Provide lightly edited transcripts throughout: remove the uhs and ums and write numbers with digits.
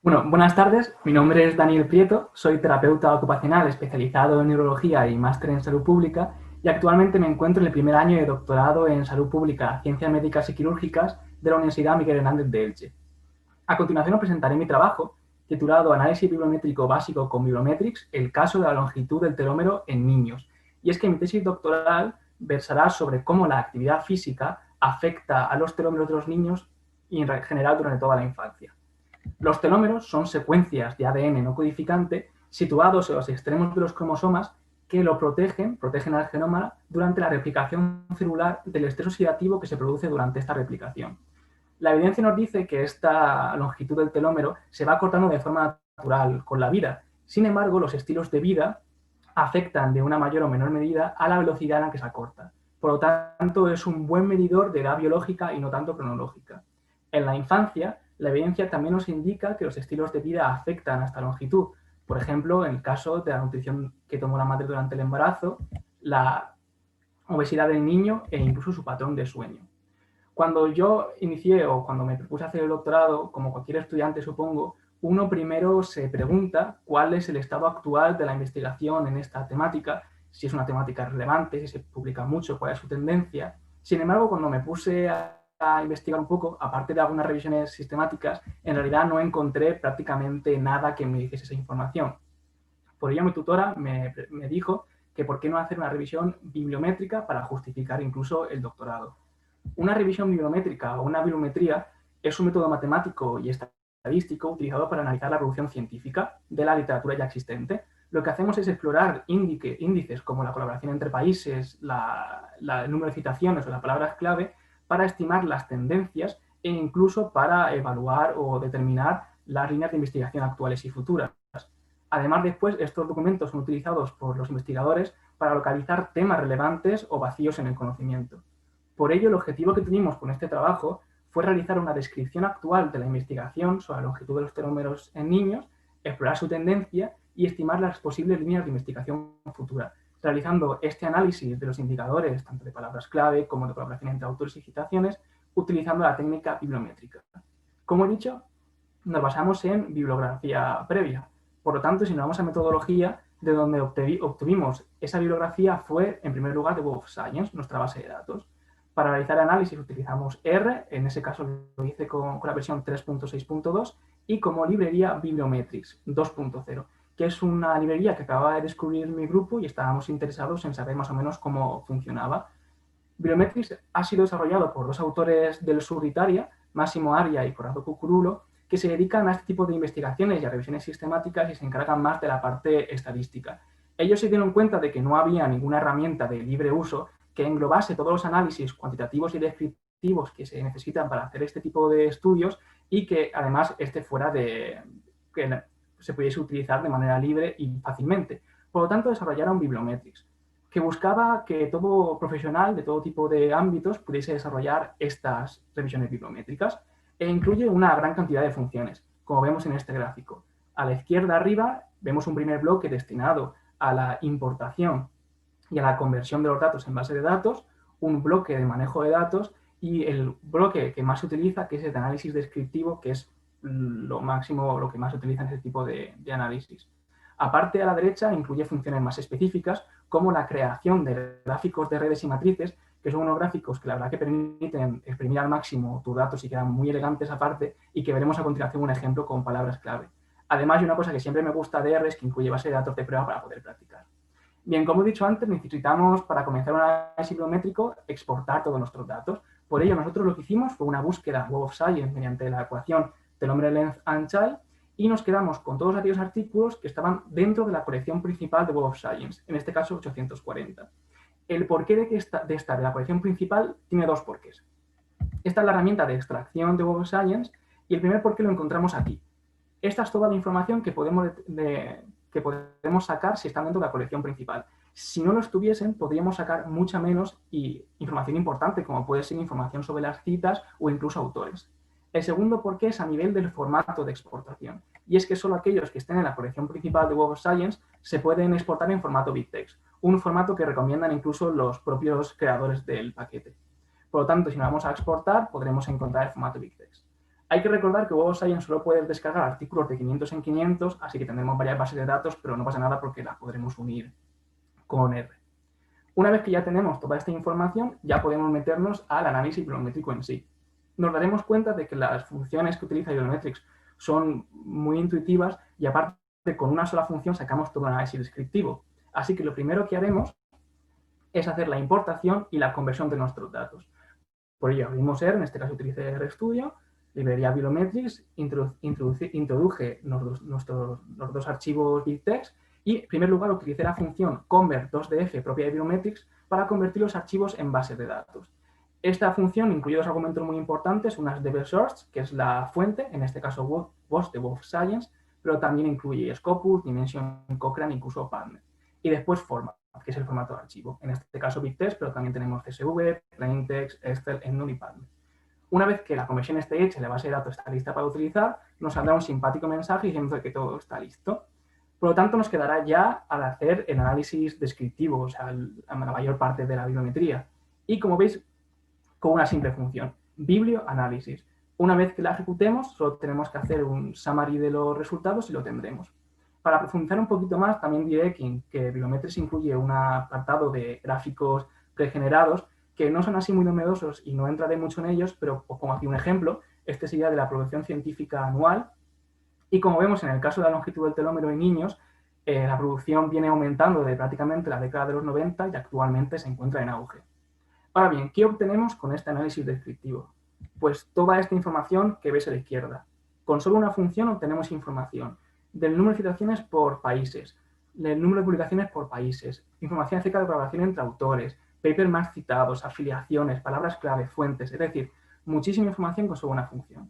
Bueno, buenas tardes. Mi nombre es Daniel Prieto, soy terapeuta ocupacional especializado en neurología y máster en salud pública y actualmente me encuentro en el primer año de doctorado en salud pública, ciencias médicas y quirúrgicas de la Universidad Miguel Hernández de Elche. A continuación os presentaré mi trabajo titulado Análisis bibliométrico básico con Bibliometrics, el caso de la longitud del telómero en niños. Y es que mi tesis doctoral versará sobre cómo la actividad física afecta a los telómeros de los niños y en general durante toda la infancia. Los telómeros son secuencias de ADN no codificante situados en los extremos de los cromosomas que lo protegen al genoma durante la replicación celular del estrés oxidativo que se produce durante esta replicación. La evidencia nos dice que esta longitud del telómero se va acortando de forma natural con la vida. Sin embargo, los estilos de vida afectan de una mayor o menor medida a la velocidad en la que se acorta. Por lo tanto, es un buen medidor de edad biológica y no tanto cronológica. En la infancia, la evidencia también nos indica que los estilos de vida afectan a esta longitud. Por ejemplo, en el caso de la nutrición que tomó la madre durante el embarazo, la obesidad del niño e incluso su patrón de sueño. Cuando yo inicié o cuando me propuse hacer el doctorado, como cualquier estudiante supongo, uno primero se pregunta cuál es el estado actual de la investigación en esta temática, si es una temática relevante, si se publica mucho, cuál es su tendencia. Sin embargo, cuando me puse a investigar un poco, aparte de algunas revisiones sistemáticas, en realidad no encontré prácticamente nada que me dijese esa información. Por ello mi tutora me dijo que por qué no hacer una revisión bibliométrica para justificar incluso el doctorado. Una revisión bibliométrica o una bibliometría es un método matemático y estadístico utilizado para analizar la producción científica de la literatura ya existente. Lo que hacemos es explorar índices como la colaboración entre países, el número de citaciones o las palabras clave para estimar las tendencias e incluso para evaluar o determinar las líneas de investigación actuales y futuras. Además, después, estos documentos son utilizados por los investigadores para localizar temas relevantes o vacíos en el conocimiento. Por ello, el objetivo que tuvimos con este trabajo fue realizar una descripción actual de la investigación sobre la longitud de los telómeros en niños, explorar su tendencia y estimar las posibles líneas de investigación futura, realizando este análisis de los indicadores, tanto de palabras clave como de colaboración entre autores y citaciones, utilizando la técnica bibliométrica. Como he dicho, nos basamos en bibliografía previa. Por lo tanto, si nos vamos a metodología, de donde obtuvimos esa bibliografía fue, en primer lugar, de Web of Science, nuestra base de datos. Para realizar análisis utilizamos R, en ese caso lo hice con la versión 3.6.2, y como librería Bibliometrics 2.0, que es una librería que acababa de descubrir mi grupo y estábamos interesados en saber más o menos cómo funcionaba. Bibliometrics ha sido desarrollado por dos autores del sur de Italia, Massimo Aria y Corrado Cucurulo, que se dedican a este tipo de investigaciones y a revisiones sistemáticas y se encargan más de la parte estadística. Ellos se dieron cuenta de que no había ninguna herramienta de libre uso que englobase todos los análisis cuantitativos y descriptivos que se necesitan para hacer este tipo de estudios y que además fuera que se pudiese utilizar de manera libre y fácilmente. Por lo tanto, desarrollaron Bibliometrics, que buscaba que todo profesional de todo tipo de ámbitos pudiese desarrollar estas revisiones bibliométricas e incluye una gran cantidad de funciones, como vemos en este gráfico. A la izquierda arriba vemos un primer bloque destinado a la importación y a la conversión de los datos en base de datos, un bloque de manejo de datos y el bloque que más se utiliza, que es el de análisis descriptivo, que es lo máximo, lo que más se utiliza en este tipo de análisis. Aparte, a la derecha incluye funciones más específicas, como la creación de gráficos de redes y matrices, que son unos gráficos que la verdad que permiten exprimir al máximo tus datos y quedan muy elegantes aparte, y que veremos a continuación un ejemplo con palabras clave. Además, hay una cosa que siempre me gusta de R, es que incluye base de datos de prueba para poder practicar. Bien, como he dicho antes, necesitamos, para comenzar un análisis bibliométrico, exportar todos nuestros datos. Por ello, nosotros lo que hicimos fue una búsqueda Web of Science mediante la ecuación telomere length and child, y nos quedamos con todos aquellos artículos que estaban dentro de la colección principal de Web of Science, en este caso 840. El porqué de la colección principal tiene dos porqués. Esta es la herramienta de extracción de Web of Science y el primer porqué lo encontramos aquí. Esta es toda la información que podemos sacar si están dentro de la colección principal. Si no lo estuviesen, podríamos sacar mucha menos información importante, como puede ser información sobre las citas o incluso autores. El segundo porqué es a nivel del formato de exportación, y es que solo aquellos que estén en la colección principal de Web of Science se pueden exportar en formato BibTeX, un formato que recomiendan incluso los propios creadores del paquete. Por lo tanto, si nos vamos a exportar, podremos encontrar el formato BibTeX. Hay que recordar que Web of Science solo puede descargar artículos de 500 en 500, así que tendremos varias bases de datos, pero no pasa nada porque las podremos unir con R. Una vez que ya tenemos toda esta información, ya podemos meternos al análisis bibliométrico en sí. Nos daremos cuenta de que las funciones que utiliza Bibliometrics son muy intuitivas y aparte con una sola función sacamos todo un análisis descriptivo. Así que lo primero que haremos es hacer la importación y la conversión de nuestros datos. Por ello abrimos R, en este caso utilicé RStudio, librería Bibliometrics, introduje los dos archivos BibTeX y en primer lugar utilicé la función convert2df propia de Bibliometrics para convertir los archivos en bases de datos. Esta función incluye dos argumentos muy importantes, unas DB source, que es la fuente, en este caso WOS de Web of Science, pero también incluye Scopus, Dimension, Cochrane, incluso PubMed. Y después format, que es el formato de archivo. En este caso BibTeX, pero también tenemos CSV, Plaintext, Excel, EndNote y PubMed. Una vez que la conversión esté hecha y la base de datos está lista para utilizar, nos saldrá un simpático mensaje diciendo que todo está listo. Por lo tanto, nos quedará ya al hacer el análisis descriptivo, o sea, la mayor parte de la bibliometría. Y como veis, con una simple función, biblioanálisis. Una vez que la ejecutemos, solo tenemos que hacer un summary de los resultados y lo tendremos. Para profundizar un poquito más, también diré que Bibliometrics incluye un apartado de gráficos pregenerados que no son así muy novedosos y no entraré mucho en ellos, pero os pongo aquí un ejemplo. Este sería de la producción científica anual. Y como vemos en el caso de la longitud del telómero en niños, la producción viene aumentando de prácticamente la década de los 90 y actualmente se encuentra en auge. Ahora bien, ¿qué obtenemos con este análisis descriptivo? Pues toda esta información que ves a la izquierda. Con solo una función obtenemos información del número de citaciones por países, del número de publicaciones por países, información acerca de colaboración entre autores, papers más citados, afiliaciones, palabras clave, fuentes, es decir, muchísima información con solo una función.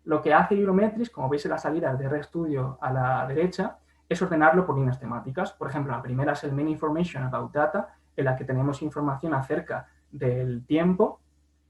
Lo que hace Bibliometrics, como veis en la salida de RStudio a la derecha, es ordenarlo por líneas temáticas. Por ejemplo, la primera es el Main Information About Data, en la que tenemos información acerca del tiempo,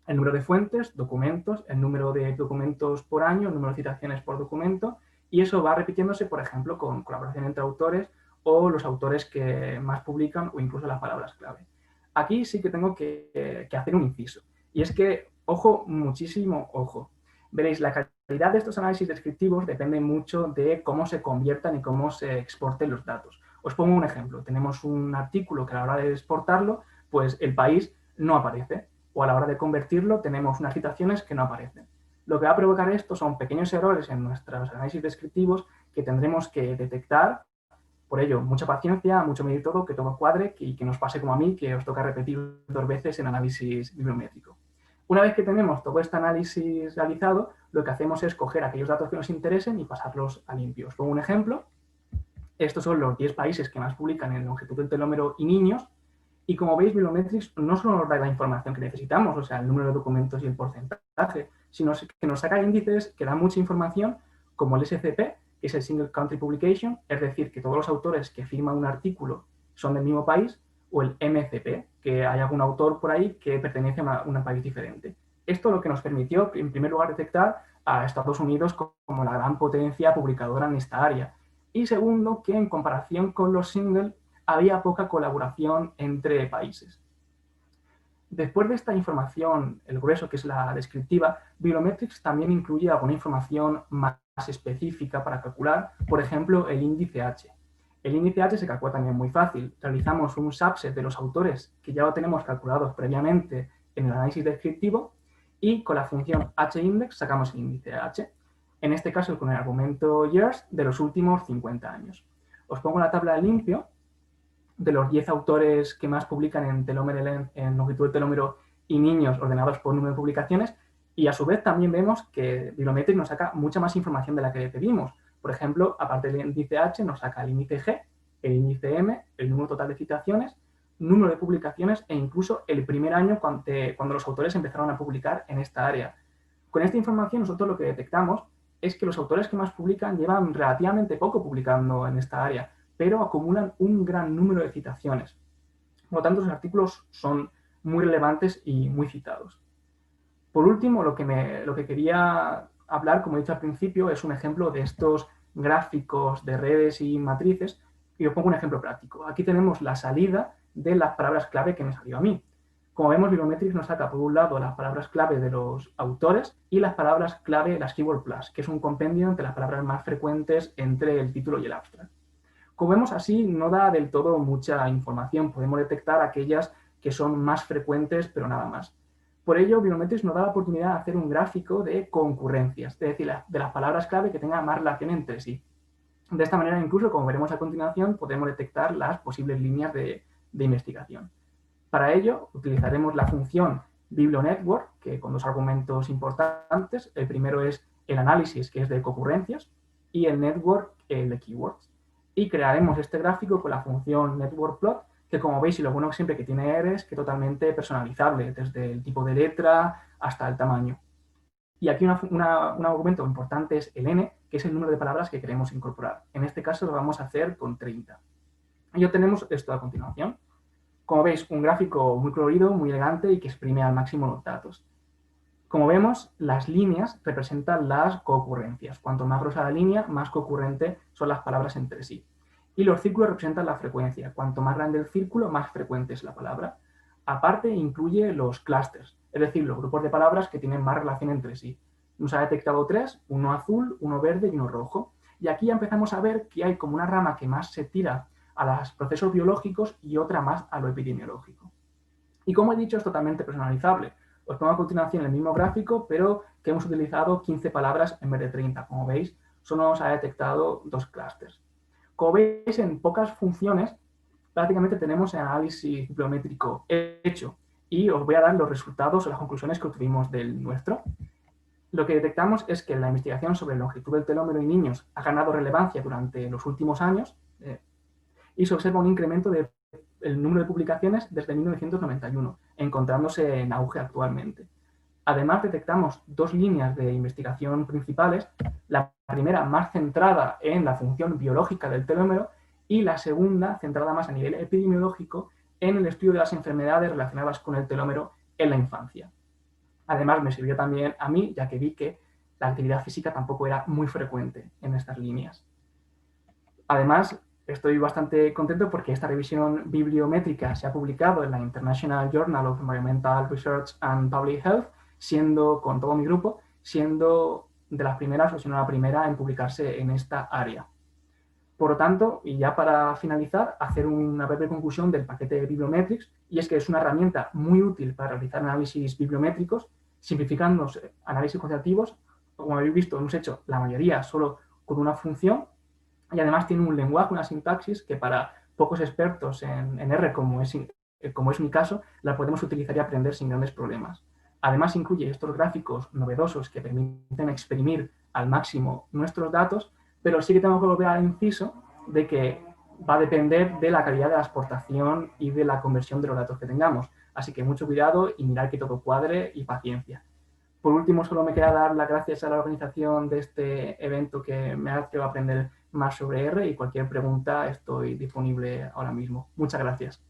el número de fuentes, documentos, el número de documentos por año, el número de citaciones por documento, y eso va repitiéndose, por ejemplo, con colaboración entre autores o los autores que más publican o incluso las palabras clave. Aquí sí que tengo que hacer un inciso, y es que, ojo, muchísimo ojo. Veréis, la calidad de estos análisis descriptivos depende mucho de cómo se conviertan y cómo se exporten los datos. Os pongo un ejemplo. Tenemos un artículo que a la hora de exportarlo, pues el país no aparece, o a la hora de convertirlo tenemos unas citaciones que no aparecen. Lo que va a provocar esto son pequeños errores en nuestros análisis descriptivos que tendremos que detectar. Por ello, mucha paciencia, mucho medir todo, que todo cuadre y que nos pase como a mí, que os toca repetir 2 veces en análisis bibliométrico. Una vez que tenemos todo este análisis realizado, lo que hacemos es coger aquellos datos que nos interesen y pasarlos a limpio. Os pongo un ejemplo. Estos son los 10 países que más publican en longitud del telómero y niños. Y como veis, Bibliometrics no solo nos da la información que necesitamos, o sea, el número de documentos y el porcentaje, sino que nos saca índices que dan mucha información, como el SCP, que es el Single Country Publication, es decir, que todos los autores que firman un artículo son del mismo país, o el MCP, que hay algún autor por ahí que pertenece a un país diferente. Esto lo que nos permitió, en primer lugar, detectar a Estados Unidos como la gran potencia publicadora en esta área. Y segundo, que en comparación con los single, había poca colaboración entre países. Después de esta información, el grueso, que es la descriptiva, Bibliometrics también incluye alguna información más específica para calcular, por ejemplo, el índice H. El índice H se calcula también muy fácil. Realizamos un subset de los autores que ya lo tenemos calculados previamente en el análisis descriptivo y con la función hindex sacamos el índice H. En este caso con el argumento years de los últimos 50 años. Os pongo la tabla de limpio de los 10 autores que más publican en longitud del telómero y niños ordenados por número de publicaciones, y a su vez también vemos que Bibliometrics nos saca mucha más información de la que pedimos. Por ejemplo, aparte del índice H, nos saca el índice G, el índice M, el número total de citaciones, número de publicaciones e incluso el primer año cuando los autores empezaron a publicar en esta área. Con esta información nosotros lo que detectamos es que los autores que más publican llevan relativamente poco publicando en esta área, pero acumulan un gran número de citaciones. Por lo tanto, los artículos son muy relevantes y muy citados. Por último, lo que quería hablar, como he dicho al principio, es un ejemplo de estos gráficos de redes y matrices, y os pongo un ejemplo práctico. Aquí tenemos la salida de las palabras clave que me salió a mí. Como vemos, Bibliometrics nos saca, por un lado, las palabras clave de los autores y las palabras clave, las Keyword Plus, que es un compendio entre las palabras más frecuentes entre el título y el abstract. Como vemos, así no da del todo mucha información. Podemos detectar aquellas que son más frecuentes, pero nada más. Por ello, Bibliometrics nos da la oportunidad de hacer un gráfico de concurrencias, es decir, de las palabras clave que tengan más relación entre sí. De esta manera, incluso, como veremos a continuación, podemos detectar las posibles líneas de investigación. Para ello, utilizaremos la función BiblioNetwork, que con dos argumentos importantes. El primero es el análisis, que es de concurrencias, y el network, el de keywords. Y crearemos este gráfico con la función networkplot, que como veis, y lo bueno siempre que tiene es que es totalmente personalizable, desde el tipo de letra hasta el tamaño. Y aquí un argumento importante es el n, que es el número de palabras que queremos incorporar. En este caso lo vamos a hacer con 30. Y obtenemos esto a continuación. Como veis, un gráfico muy colorido, muy elegante y que exprime al máximo los datos. Como vemos, las líneas representan las concurrencias. Cuanto más gruesa la línea, más concurrente son las palabras entre sí. Y los círculos representan la frecuencia. Cuanto más grande el círculo, más frecuente es la palabra. Aparte, incluye los clusters, es decir, los grupos de palabras que tienen más relación entre sí. Nos ha detectado 3, uno azul, uno verde y uno rojo. Y aquí ya empezamos a ver que hay como una rama que más se tira a los procesos biológicos y otra más a lo epidemiológico. Y como he dicho, es totalmente personalizable. Os pongo a continuación el mismo gráfico, pero que hemos utilizado 15 palabras en vez de 30. Como veis, solo nos ha detectado 2 clústeres. Como veis, en pocas funciones prácticamente tenemos el análisis bibliométrico hecho. Y os voy a dar los resultados o las conclusiones que obtuvimos del nuestro. Lo que detectamos es que la investigación sobre la longitud del telómero en niños ha ganado relevancia durante los últimos años y se observa un incremento del número de publicaciones desde 1991, encontrándose en auge actualmente. Además, detectamos 2 líneas de investigación principales, la primera más centrada en la función biológica del telómero y la segunda centrada más a nivel epidemiológico en el estudio de las enfermedades relacionadas con el telómero en la infancia. Además, me sirvió también a mí, ya que vi que la actividad física tampoco era muy frecuente en estas líneas. Además, estoy bastante contento porque esta revisión bibliométrica se ha publicado en la International Journal of Environmental Research and Public Health, siendo, con todo mi grupo, siendo de las primeras, o si no la primera, en publicarse en esta área. Por lo tanto, y ya para finalizar, hacer una breve conclusión del paquete de Bibliometrics, y es que es una herramienta muy útil para realizar análisis bibliométricos, simplificando los análisis cuantitativos. Como habéis visto, hemos hecho la mayoría solo con una función, y además tiene un lenguaje, una sintaxis que para pocos expertos en R, como es mi caso, la podemos utilizar y aprender sin grandes problemas. Además incluye estos gráficos novedosos que permiten exprimir al máximo nuestros datos, pero sí que tengo que volver al inciso de que va a depender de la calidad de la exportación y de la conversión de los datos que tengamos. Así que mucho cuidado y mirar que todo cuadre y paciencia. Por último, solo me queda dar las gracias a la organización de este evento que me ha hecho aprender más sobre R y cualquier pregunta estoy disponible ahora mismo. Muchas gracias.